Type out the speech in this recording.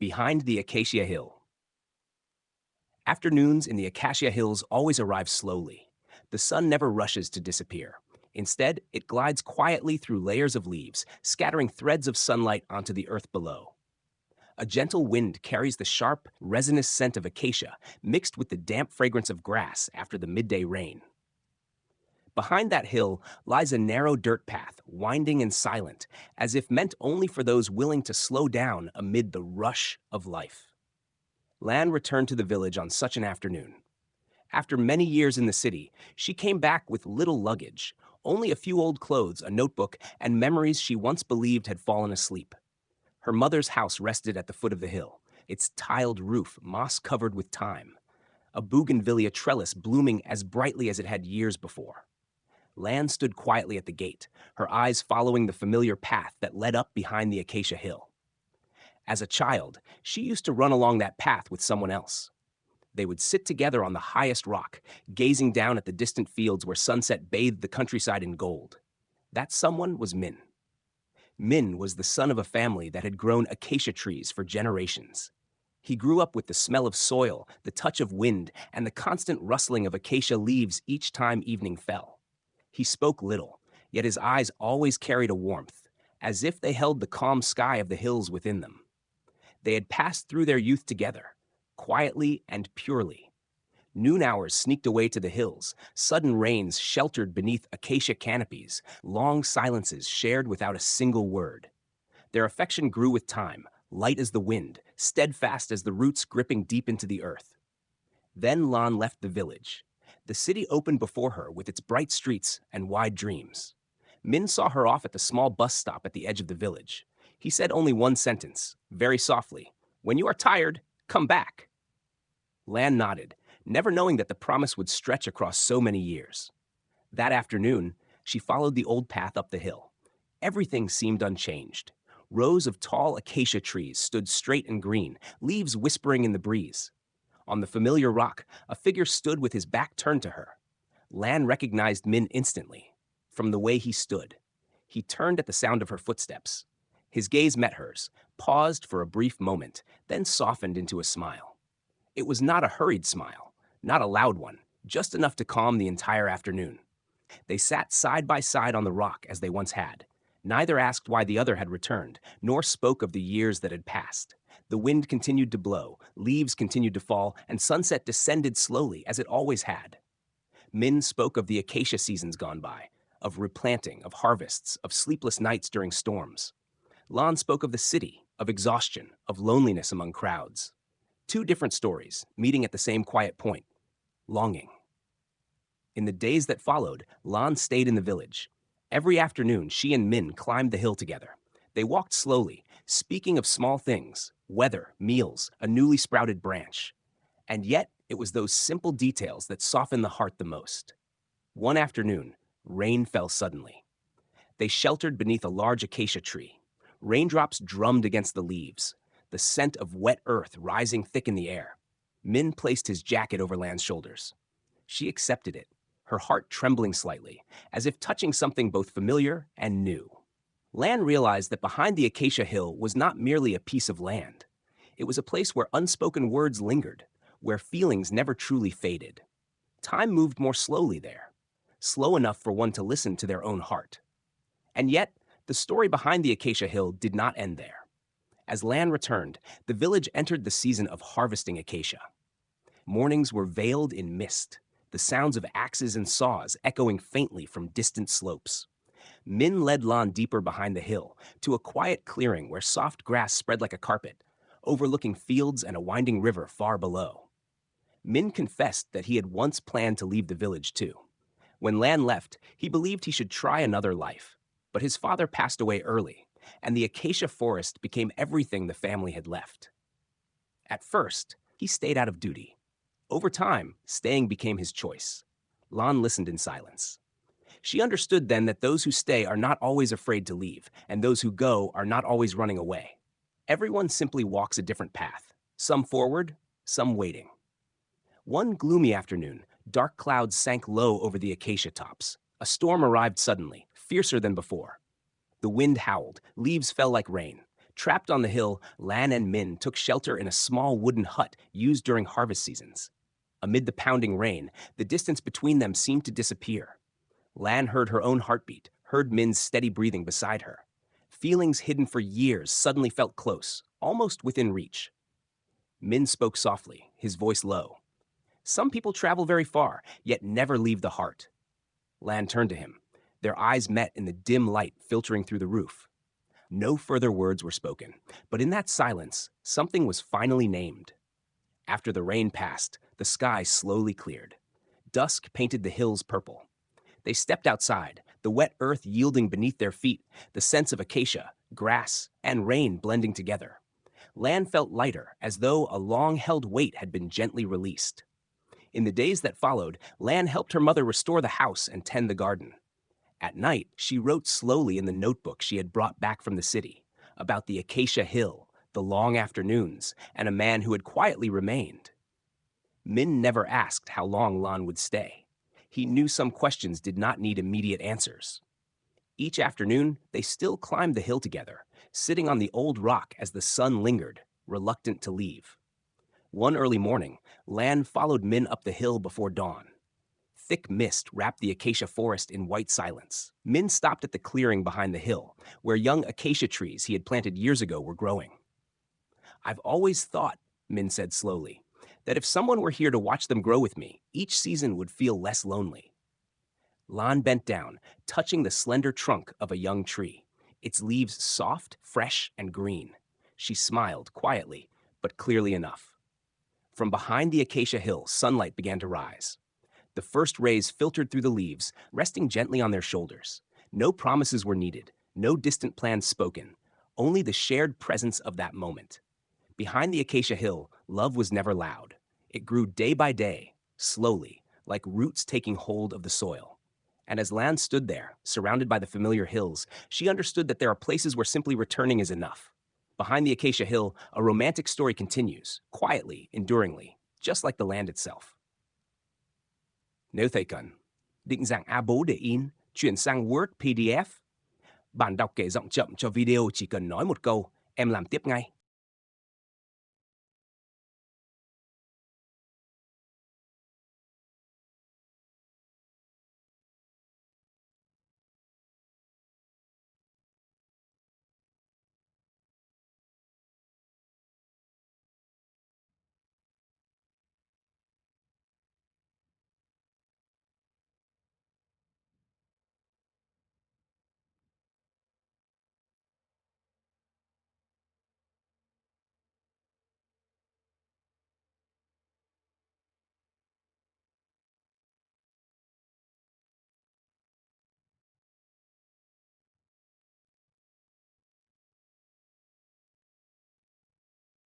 Behind the Acacia Hill. Afternoons in the Acacia Hills always arrive slowly. The sun never rushes to disappear. Instead, it glides quietly through layers of leaves, scattering threads of sunlight onto the earth below. A gentle wind carries the sharp, resinous scent of acacia mixed with the damp fragrance of grass after the midday rain. Behind that hill lies a narrow dirt path, winding and silent, as if meant only for those willing to slow down amid the rush of life. Lan returned to the village on such an afternoon. After many years in the city, she came back with little luggage, only a few old clothes, a notebook, and memories she once believed had fallen asleep. Her mother's house rested at the foot of the hill, its tiled roof moss-covered with time, a bougainvillea trellis blooming as brightly as it had years before. Lan stood quietly at the gate, her eyes following the familiar path that led up behind the Acacia Hill. As a child, she used to run along that path with someone else. They would sit together on the highest rock, gazing down at the distant fields where sunset bathed the countryside in gold. That someone was Min. Min was the son of a family that had grown acacia trees for generations. He grew up with the smell of soil, the touch of wind, and the constant rustling of acacia leaves each time evening fell. He spoke little, yet his eyes always carried a warmth, as if they held the calm sky of the hills within them. They had passed through their youth together, quietly and purely. Noon hours sneaked away to the hills, sudden rains sheltered beneath acacia canopies, long silences shared without a single word. Their affection grew with time, light as the wind, steadfast as the roots gripping deep into the earth. Then Lan left the village. The city opened before her with its bright streets and wide dreams. Min saw her off at the small bus stop at the edge of the village. He said only one sentence, very softly, "When you are tired, come back." Lan nodded, never knowing that the promise would stretch across so many years. That afternoon, she followed the old path up the hill. Everything seemed unchanged. Rows of tall acacia trees stood straight and green, leaves whispering in the breeze. On the familiar rock, a figure stood with his back turned to her. Lan recognized Min instantly, from the way he stood. He turned at the sound of her footsteps. His gaze met hers, paused for a brief moment, then softened into a smile. It was not a hurried smile, not a loud one, just enough to calm the entire afternoon. They sat side by side on the rock as they once had. Neither asked why the other had returned, nor spoke of the years that had passed. The wind continued to blow, leaves continued to fall, and sunset descended slowly, as it always had. Min spoke of the acacia seasons gone by, of replanting, of harvests, of sleepless nights during storms. Lan spoke of the city, of exhaustion, of loneliness among crowds. Two different stories, meeting at the same quiet point: longing. In the days that followed, Lan stayed in the village. Every afternoon, she and Min climbed the hill together. They walked slowly, speaking of small things, weather, meals, a newly sprouted branch. And yet, it was those simple details that softened the heart the most. One afternoon, rain fell suddenly. They sheltered beneath a large acacia tree. Raindrops drummed against the leaves, the scent of wet earth rising thick in the air. Min placed his jacket over Lan's shoulders. She accepted it, her heart trembling slightly, as if touching something both familiar and new. Lan realized that behind the Acacia Hill was not merely a piece of land. It was a place where unspoken words lingered, where feelings never truly faded. Time moved more slowly there, slow enough for one to listen to their own heart. And yet, the story behind the Acacia Hill did not end there. As Lan returned, the village entered the season of harvesting acacia. Mornings were veiled in mist, the sounds of axes and saws echoing faintly from distant slopes. Min led Lan deeper behind the hill, to a quiet clearing where soft grass spread like a carpet, overlooking fields and a winding river far below. Min confessed that he had once planned to leave the village too. When Lan left, he believed he should try another life. But his father passed away early, and the acacia forest became everything the family had left. At first, he stayed out of duty. Over time, staying became his choice. Lan listened in silence. She understood then that those who stay are not always afraid to leave, and those who go are not always running away. Everyone simply walks a different path, some forward, some waiting. One gloomy afternoon, dark clouds sank low over the acacia tops. A storm arrived suddenly, fiercer than before. The wind howled, leaves fell like rain. Trapped on the hill, Lan and Min took shelter in a small wooden hut used during harvest seasons. Amid the pounding rain, the distance between them seemed to disappear. Lan heard her own heartbeat, heard Min's steady breathing beside her. Feelings hidden for years suddenly felt close, almost within reach. Min spoke softly, his voice low. Some people travel very far, yet never leave the heart. Lan turned to him. Their eyes met in the dim light filtering through the roof. No further words were spoken, but in that silence, something was finally named. After the rain passed, the sky slowly cleared. Dusk painted the hills purple. They stepped outside, the wet earth yielding beneath their feet, the scents of acacia, grass, and rain blending together. Lan felt lighter, as though a long-held weight had been gently released. In the days that followed, Lan helped her mother restore the house and tend the garden. At night, she wrote slowly in the notebook she had brought back from the city, about the Acacia Hill, the long afternoons, and a man who had quietly remained. Min never asked how long Lan would stay. He knew some questions did not need immediate answers. Each afternoon, they still climbed the hill together, sitting on the old rock as the sun lingered, reluctant to leave. One early morning, Lan followed Min up the hill before dawn. Thick mist wrapped the acacia forest in white silence. Min stopped at the clearing behind the hill, where young acacia trees he had planted years ago were growing. "I've always thought," Min said slowly, "that if someone were here to watch them grow with me, each season would feel less lonely." Lan bent down, touching the slender trunk of a young tree, its leaves soft, fresh, and green. She smiled quietly, but clearly enough. From behind the acacia hill, sunlight began to rise. The first rays filtered through the leaves, resting gently on their shoulders. No promises were needed, no distant plans spoken, only the shared presence of that moment. Behind the acacia hill, love was never loud. It grew day by day, slowly, like roots taking hold of the soil. And as Lan stood there, surrounded by the familiar hills, she understood that there are places where simply returning is enough. Behind the acacia hill, a romantic story continues, quietly, enduringly, just like the land itself. Nếu thầy cần, định dạng A4 để in, chuyển sang Word PDF. Bản đọc kể giọng chậm cho video chỉ cần nói một câu, em làm tiếp ngay.